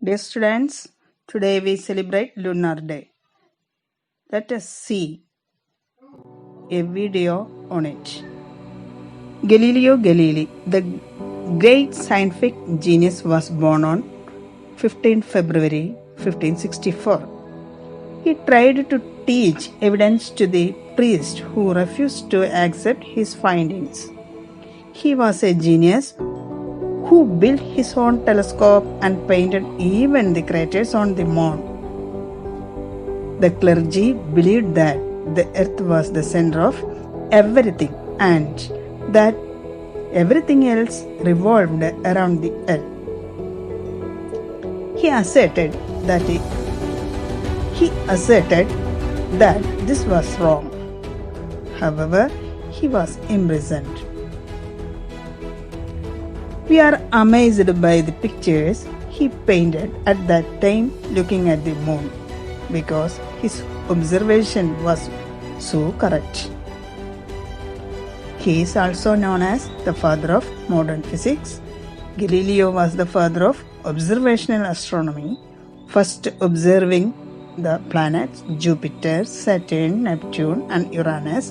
Dear students, today we celebrate Lunar Day. Let us see a video on it. Galileo Galilei, the great scientific genius, was born on 15 February 1564. He tried to teach evidence to the priest who refused to accept his findings. He was a genius who built his own telescope and painted even the craters on the moon. The clergy believed that the earth was the center of everything and that everything else revolved around the earth. He asserted that this was wrong. However, he was imprisoned. We are amazed by the pictures he painted at that time looking at the moon because his observation was so correct. He is also known as the father of modern physics. Galileo was the father of observational astronomy, first observing the planets Jupiter, Saturn, Neptune, and Uranus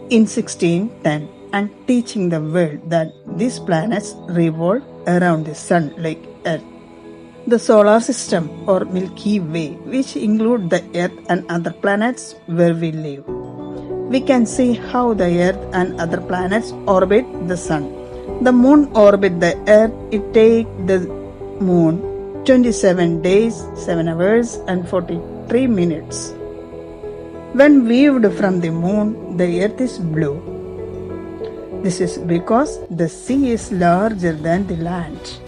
in 1610 and teaching the world that these planets revolve around the sun like Earth. The solar system or Milky Way, which include the Earth and other planets where we live. We can see how the Earth and other planets orbit the sun. The moon orbits the Earth. It takes the moon 27 days, 7 hours and 43 minutes. When viewed from the moon, the Earth is blue. This is because the sea is larger than the land.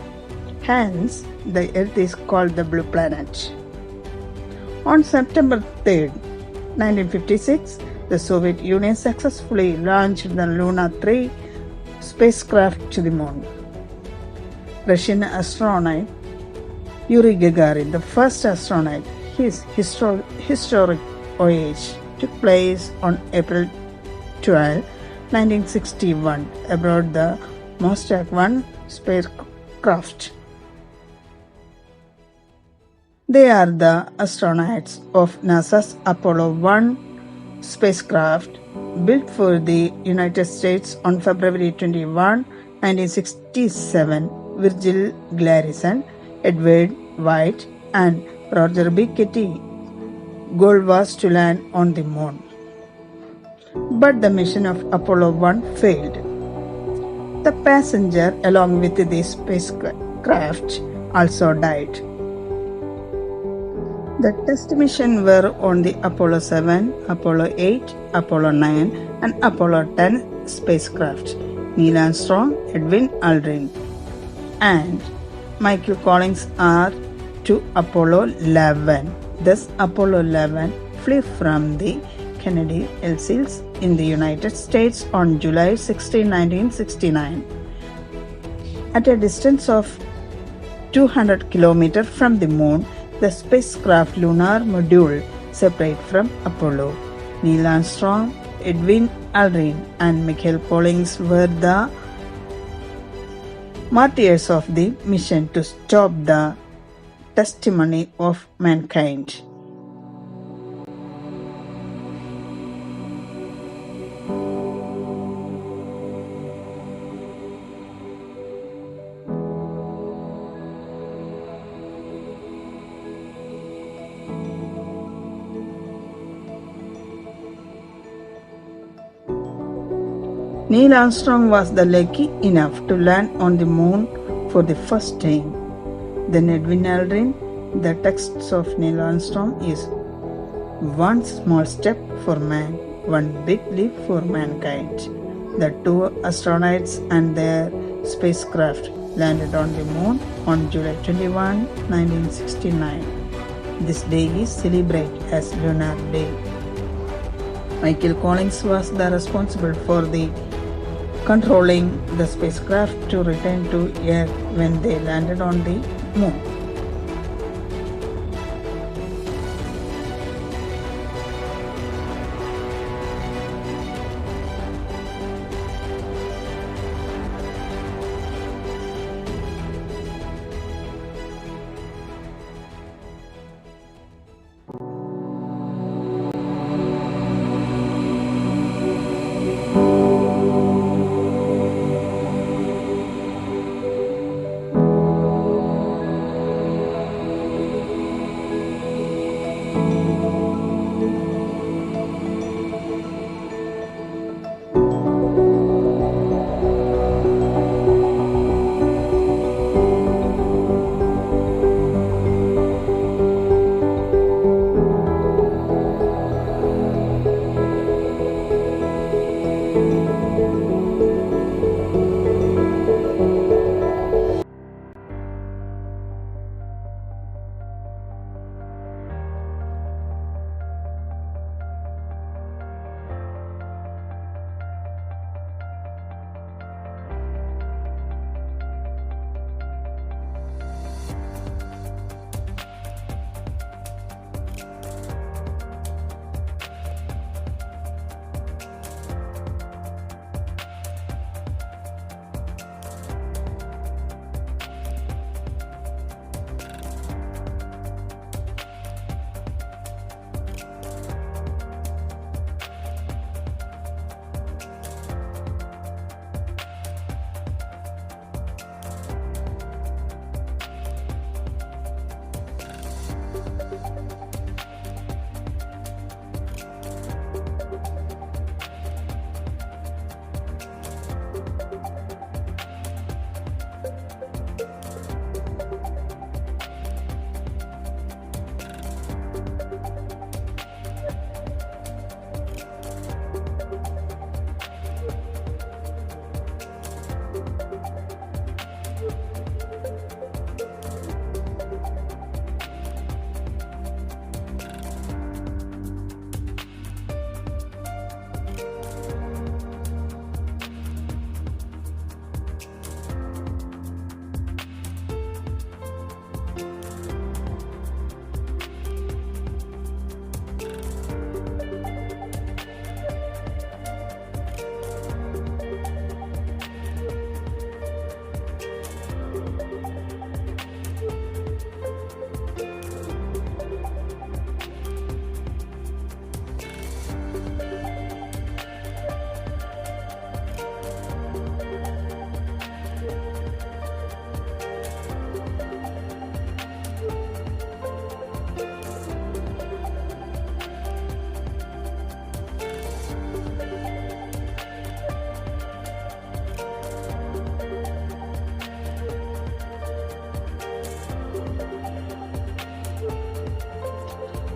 Hence, the Earth is called the blue planet. On September 3, 1956, the Soviet Union successfully launched the Luna 3 spacecraft to the moon. Russian astronaut Yuri Gagarin, the first astronaut, his historic voyage took place on April 12, 1961 aboard the Vostok 1 spacecraft. They are the astronauts of NASA's Apollo 1 spacecraft built for the United States on February 21, 1967. Virgil Garrison, Edward White, and Roger B. Kitty goal was to land on the moon. But the mission of Apollo 1 failed. The passenger along with the spacecraft also died. The test missions were on the Apollo 7, Apollo 8, Apollo 9 and Apollo 10 spacecraft. Neil Armstrong, Edwin Aldrin and Michael Collins are to Apollo 11. Thus, Apollo 11 flew from the Kennedy Air Field in the United States on July 16, 1969. At a distance of 200 km from the moon, the spacecraft lunar module separate from Apollo. Neil Armstrong, Edwin Aldrin, and Michael Collins were the martyrs of the mission to stop the testimony of mankind. Neil Armstrong was the lucky enough to land on the moon for the first time. Then Edwin Aldrin, the text of Neil Armstrong is one small step for man, one big leap for mankind. The two astronauts and their spacecraft landed on the moon on July 21, 1969. This day is celebrated as Lunar Day. Michael Collins was the responsible for the controlling the spacecraft to return to Earth when they landed on the moon.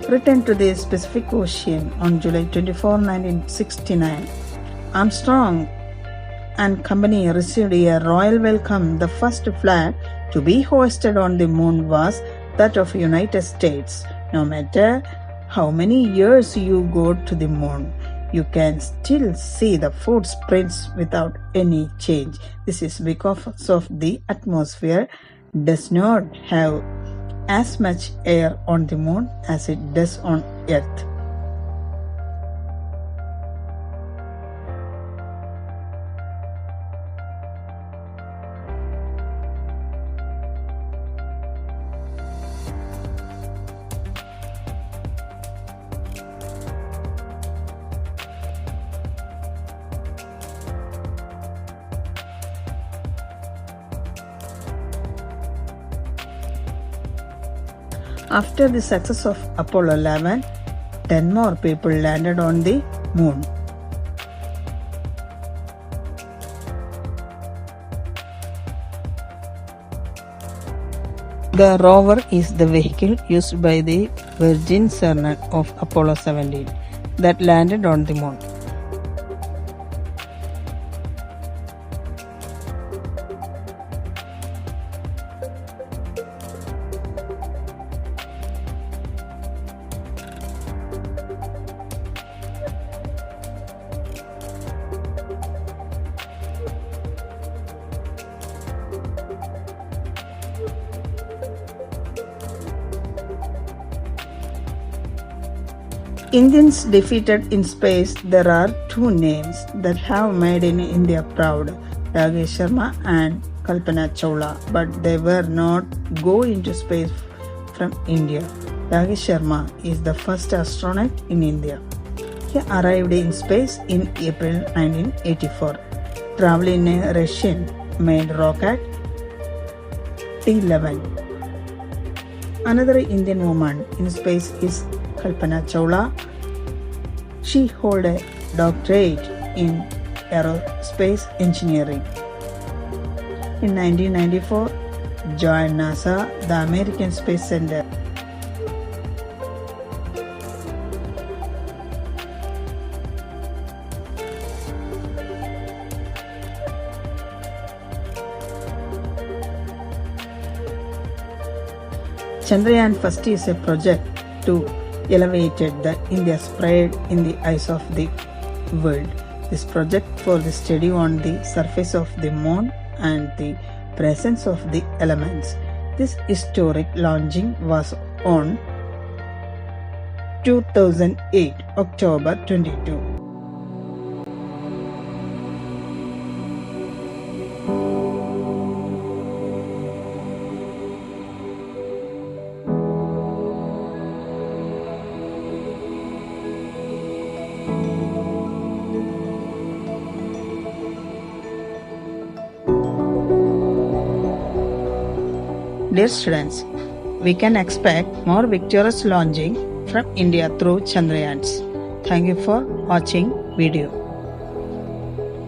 Returned to the Pacific Ocean on July 24, 1969. Armstrong and company received a royal welcome. The first flag to be hoisted on the moon was that of United States. No matter how many years you go to the moon, you can still see the footprints without any change. This is because of the atmosphere does not have as much air on the moon as it does on Earth. After the success of Apollo 11, 10 more people landed on the moon. The rover is the vehicle used by the Virgin Cernal of Apollo 17 that landed on the moon. Indians defeated in space. There are two names that have made in India proud, Rakesh Sharma and Kalpana Chawla, but they were not go into space from India. Rakesh Sharma is the first astronaut in India. He arrived in space in April 1984, traveling in a Russian-made rocket T-11. Another Indian woman in space is Kalpana Chawla. She holds a doctorate in aerospace engineering. In 1994, joined NASA, the American Space Center. Chandrayaan First is a project to elevate the India's pride in the eyes of the world. This project for the study on the surface of the moon and the presence of the elements. This historic launching was on 2008, October 22. Dear students, we can expect more victorious launching from India through Chandrayans. Thank you for watching video.